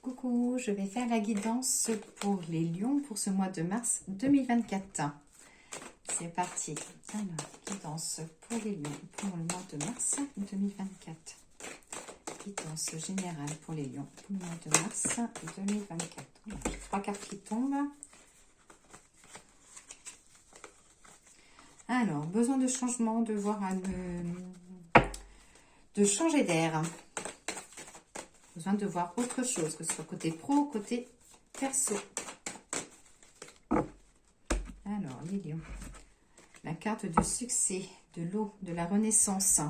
Coucou, je vais faire la guidance pour les lions pour ce mois de mars 2024. C'est parti. Alors, guidance pour les lions pour le mois de mars 2024. Guidance générale pour les lions pour le mois de mars 2024. Voilà, j'ai 3 cartes qui tombent. Alors, besoin de changement, de voir de changer d'air. Besoin de voir autre chose, que ce soit côté pro ou côté perso. Alors, les lions. La carte du succès, de l'eau, de la renaissance.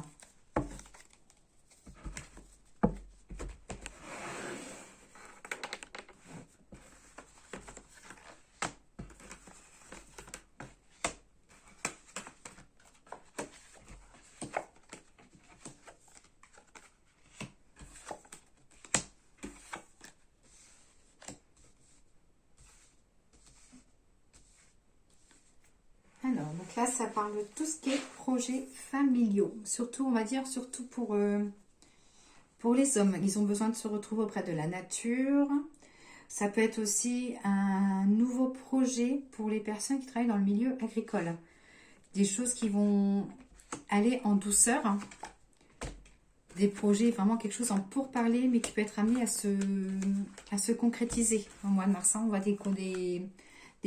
Alors, donc là, ça parle de tout ce qui est projets familiaux. Surtout, on va dire, surtout pour les hommes. Ils ont besoin de se retrouver auprès de la nature. Ça peut être aussi un nouveau projet pour les personnes qui travaillent dans le milieu agricole. Des choses qui vont aller en douceur. Des projets, vraiment quelque chose en pourparler, mais qui peut être amené à se concrétiser au mois de mars. On voit des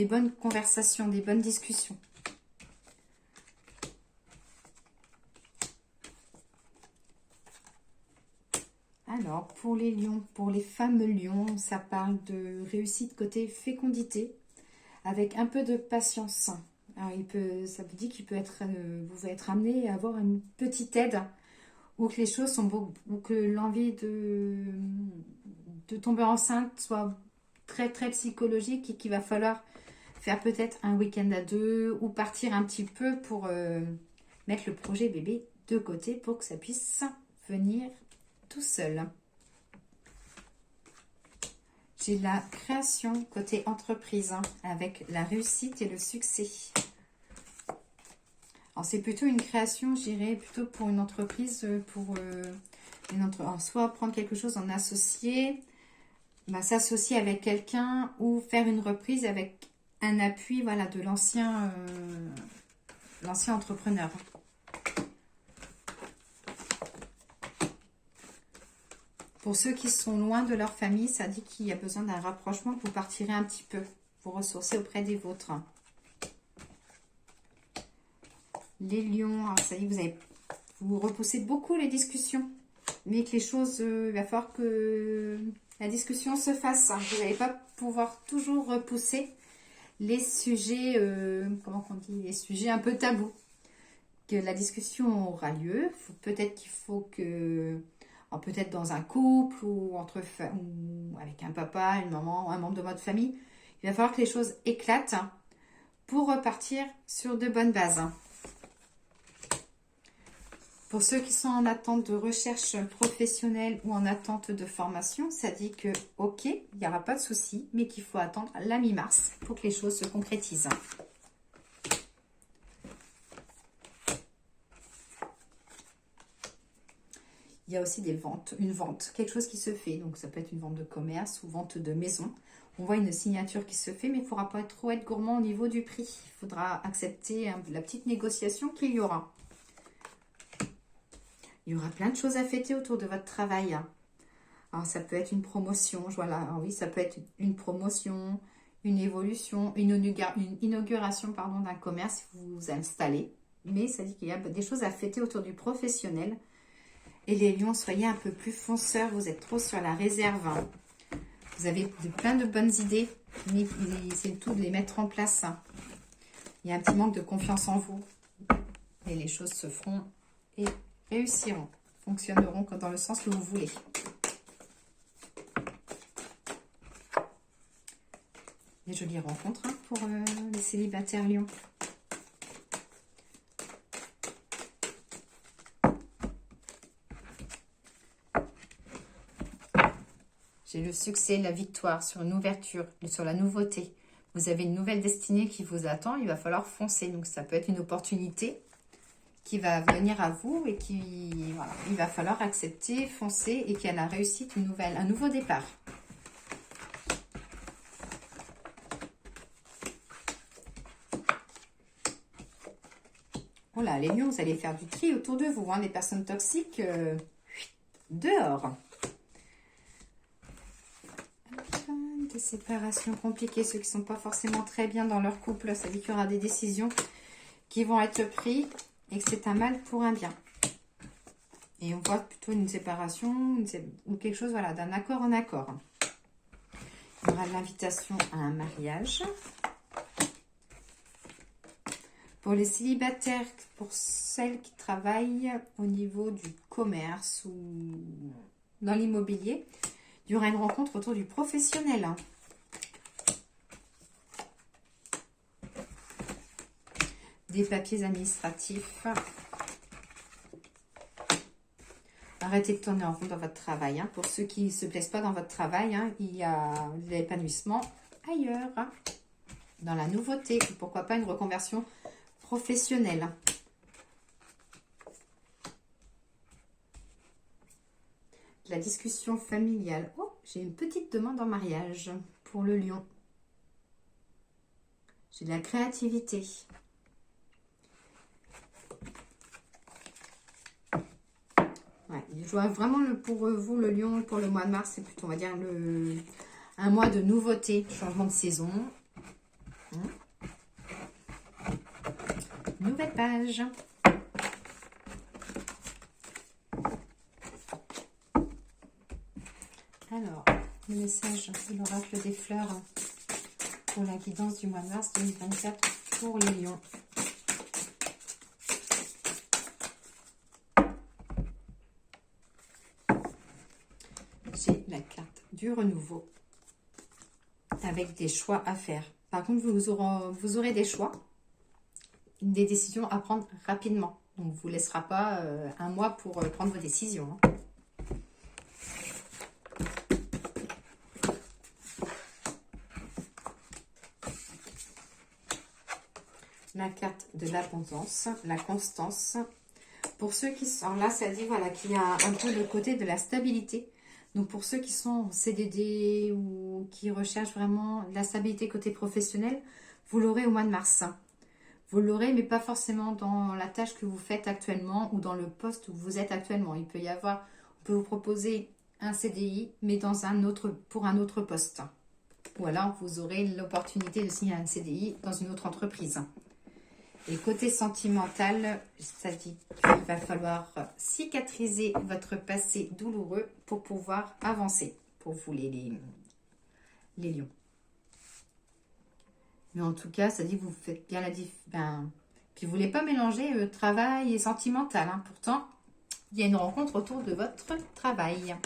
bonnes conversations, des bonnes discussions. Alors, pour les lions, pour les femmes lions, ça parle de réussite côté fécondité, avec un peu de patience. Alors, ça vous dit qu'il peut être, vous pouvez être amené à avoir une petite aide, ou que les choses sont beaux, ou que l'envie de tomber enceinte soit très très psychologique et qu'il va falloir faire peut-être un week-end à deux, ou partir un petit peu pour mettre le projet bébé de côté pour que ça puisse venir tout seul. J'ai la création côté entreprise avec la réussite et le succès. Alors c'est plutôt une création, je dirais, plutôt pour une entreprise, pour soit prendre quelque chose en associé, s'associer avec quelqu'un ou faire une reprise avec un appui, voilà, de l'ancien entrepreneur. Pour ceux qui sont loin de leur famille, ça dit qu'il y a besoin d'un rapprochement. Vous partirez un petit peu, vous ressourcer auprès des vôtres. Les lions, alors ça y est, vous repoussez beaucoup les discussions. Mais que les choses, il va falloir que la discussion se fasse. Vous n'allez pas pouvoir toujours repousser les sujets, comment on dit, les sujets un peu tabous. Que la discussion aura lieu. Peut-être qu'il faut que... peut-être dans un couple ou avec un papa, une maman, un membre de votre famille. Il va falloir que les choses éclatent pour repartir sur de bonnes bases. Pour ceux qui sont en attente de recherche professionnelle ou en attente de formation, ça dit que ok, il n'y aura pas de souci, mais qu'il faut attendre la mi-mars pour que les choses se concrétisent. Il y a aussi une vente, quelque chose qui se fait. Donc, ça peut être une vente de commerce ou vente de maison. On voit une signature qui se fait, mais il ne faudra pas trop être gourmand au niveau du prix. Il faudra accepter la petite négociation qu'il y aura. Il y aura plein de choses à fêter autour de votre travail. Alors, ça peut être une promotion. Voilà. Alors, oui, ça peut être une promotion, une évolution, une inauguration d'un commerce si vous vous installez. Mais ça dit qu'il y a des choses à fêter autour du professionnel. Et les lions, soyez un peu plus fonceurs, vous êtes trop sur la réserve. Vous avez plein de bonnes idées, mais c'est tout de les mettre en place. Il y a un petit manque de confiance en vous. Et les choses se feront et réussiront, fonctionneront dans le sens que vous voulez. Des jolies rencontres pour les célibataires lions. J'ai le succès, la victoire sur une ouverture, sur la nouveauté. Vous avez une nouvelle destinée qui vous attend, il va falloir foncer. Donc ça peut être une opportunité qui va venir à vous et il va falloir accepter, foncer et qu'il y a la réussite, un nouveau départ. Voilà, les lions, vous allez faire du tri autour de vous. Hein, les personnes toxiques, dehors. Des séparations compliquées, ceux qui ne sont pas forcément très bien dans leur couple. Ça dit qu'il y aura des décisions qui vont être prises et que c'est un mal pour un bien. Et on voit plutôt une séparation ou quelque chose, voilà, d'un accord en accord. Il y aura l'invitation à un mariage. Pour les célibataires, pour celles qui travaillent au niveau du commerce ou dans l'immobilier, il y aura une rencontre autour du professionnel. Des papiers administratifs. Arrêtez de tourner en rond dans votre travail. Hein. Pour ceux qui ne se plaisent pas dans votre travail, hein, il y a de l'épanouissement ailleurs. Hein. Dans la nouveauté. Pourquoi pas une reconversion professionnelle. La discussion familiale. Oh, j'ai une petite demande en mariage pour le lion. J'ai de la créativité. Ouais, je vois vraiment pour vous, le lion, pour le mois de mars, c'est plutôt, on va dire, un mois de nouveauté, changement de saison. Nouvelle page. Alors, le message de l'oracle des fleurs pour la guidance du mois de mars 2024 pour les lions. J'ai la carte du renouveau avec des choix à faire. Par contre, vous aurez des choix, des décisions à prendre rapidement. On ne vous laissera pas un mois pour prendre vos décisions. Hein. La carte de l'abondance, la constance. Pour ceux qui sont là, ça dit voilà, qu'il y a un peu le côté de la stabilité. Donc pour ceux qui sont en CDD ou qui recherchent vraiment la stabilité côté professionnel, vous l'aurez au mois de mars. Vous l'aurez, mais pas forcément dans la tâche que vous faites actuellement ou dans le poste où vous êtes actuellement. Il peut y avoir, on peut vous proposer un CDI, mais pour un autre poste. Ou alors vous aurez l'opportunité de signer un CDI dans une autre entreprise. Et côté sentimental, ça dit qu'il va falloir cicatriser votre passé douloureux pour pouvoir avancer. Pour vous, les lions. Mais en tout cas, ça dit que vous faites bien la différence. Puis vous ne voulez pas mélanger travail et sentimental. Hein. Pourtant, il y a une rencontre autour de votre travail.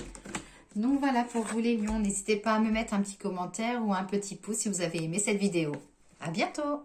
Donc voilà pour vous les lions. N'hésitez pas à me mettre un petit commentaire ou un petit pouce si vous avez aimé cette vidéo. À bientôt!